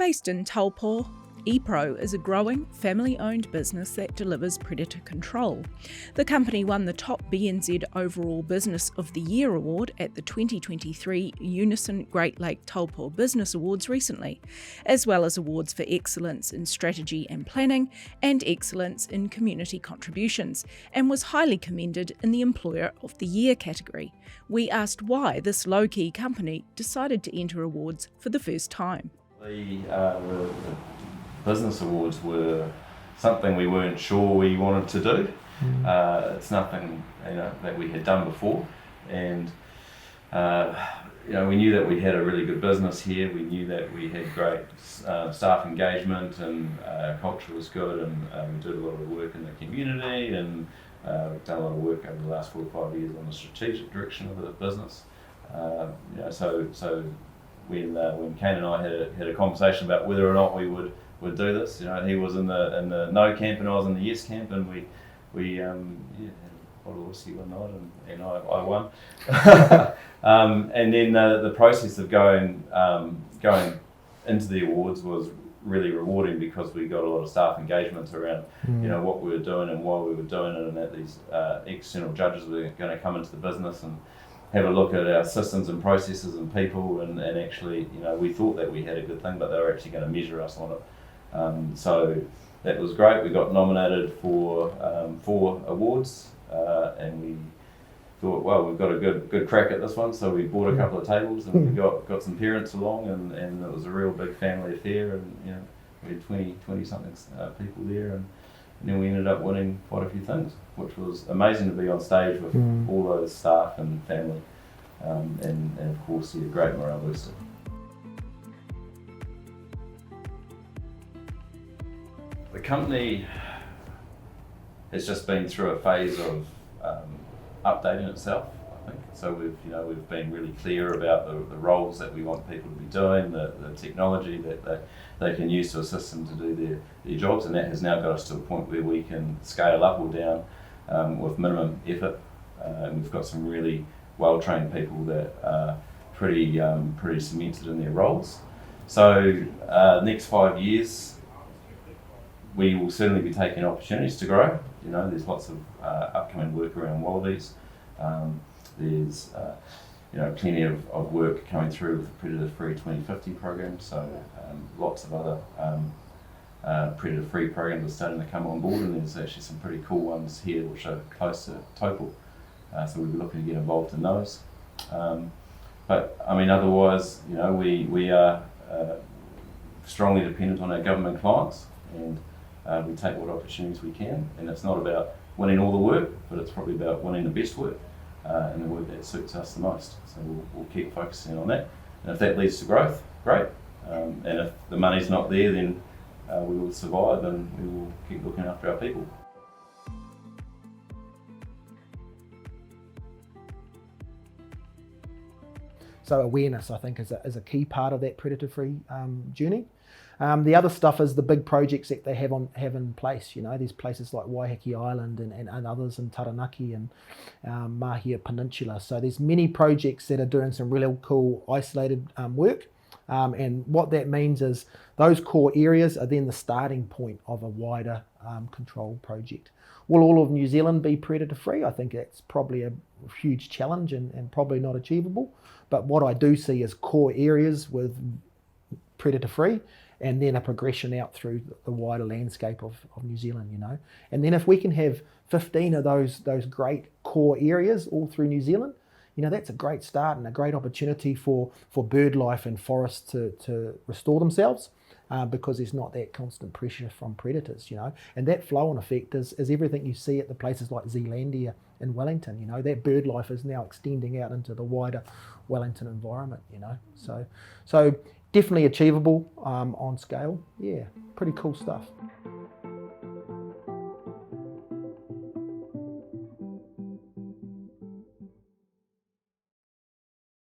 Based in Taupō, ePro is a growing, family-owned business that delivers predator control. The company won the top BNZ Overall Business of the Year award at the 2023 Unison Great Lake Taupō Business Awards recently, as well as awards for excellence in strategy and planning and excellence in community contributions, and was highly commended in the Employer of the Year category. We asked why this low-key company decided to enter awards for the first time. The business awards were something we weren't sure we wanted to do. It's nothing that we had done before, and we knew that we had a really good business here. We knew that we had great staff engagement, and culture was good, and we did a lot of work in the community, and we've done a lot of work over the last 4 or 5 years on the strategic direction of the business. So when Kane and I had a conversation about whether or not we would do this, he was in the no camp and I was in the yes camp, and we had a bottle of whiskey one night, and I won. And then the process of going into the awards was really rewarding, because we got a lot of staff engagement around what we were doing and why we were doing it, and that these external judges were going to come into the business and have a look at our systems and processes and people, and actually we thought that we had a good thing, but they were actually going to measure us on it. So that was great. We got nominated for 4 awards, and we thought, well, we've got a good crack at this one. So we bought a couple of tables, and we got some parents along, and it was a real big family affair, and we had 20 something people there, and then we ended up winning quite a few things, which was amazing to be on stage with all those staff and family, and of course a great morale booster. The company has just been through a phase of updating itself, I think. So we've been really clear about the roles that we want people to be doing, the technology that they can use to assist them to do their jobs, and that has now got us to a point where we can scale up or down with minimum effort. And we've got some really well-trained people that are pretty cemented in their roles. So next 5 years, we will certainly be taking opportunities to grow. There's lots of upcoming work around wallabies. There's plenty of work coming through with the Predator-Free 2050 program. So lots of other Predator-Free programs are starting to come on board, and there's actually some pretty cool ones here which are close to Taupō. So we'll be looking to get involved in those. But otherwise, we are strongly dependent on our government clients, and we take what opportunities we can, and it's not about winning all the work, but it's probably about winning the best work, and the work that suits us the most. So we'll keep focusing on that, and if that leads to growth, great. And if the money's not there, then we will survive, and we will keep looking after our people. So awareness, I think, is a key part of that predator-free journey. The other stuff is the big projects that they have in place. There's places like Waiheke Island and others in Taranaki and Mahia Peninsula. So there's many projects that are doing some really cool isolated work. And what that means is those core areas are then the starting point of a wider control project. Will all of New Zealand be predator-free? I think that's probably a huge challenge and probably not achievable. But what I do see is core areas with predator-free, and then a progression out through the wider landscape of New Zealand, And then if we can have 15 of those great core areas all through New Zealand, that's a great start and a great opportunity for bird life and forests to restore themselves, because there's not that constant pressure from predators, And that flow-on effect is everything you see at the places like Zealandia in Wellington, that bird life is now extending out into the wider Wellington environment, So definitely achievable on scale. Yeah, pretty cool stuff.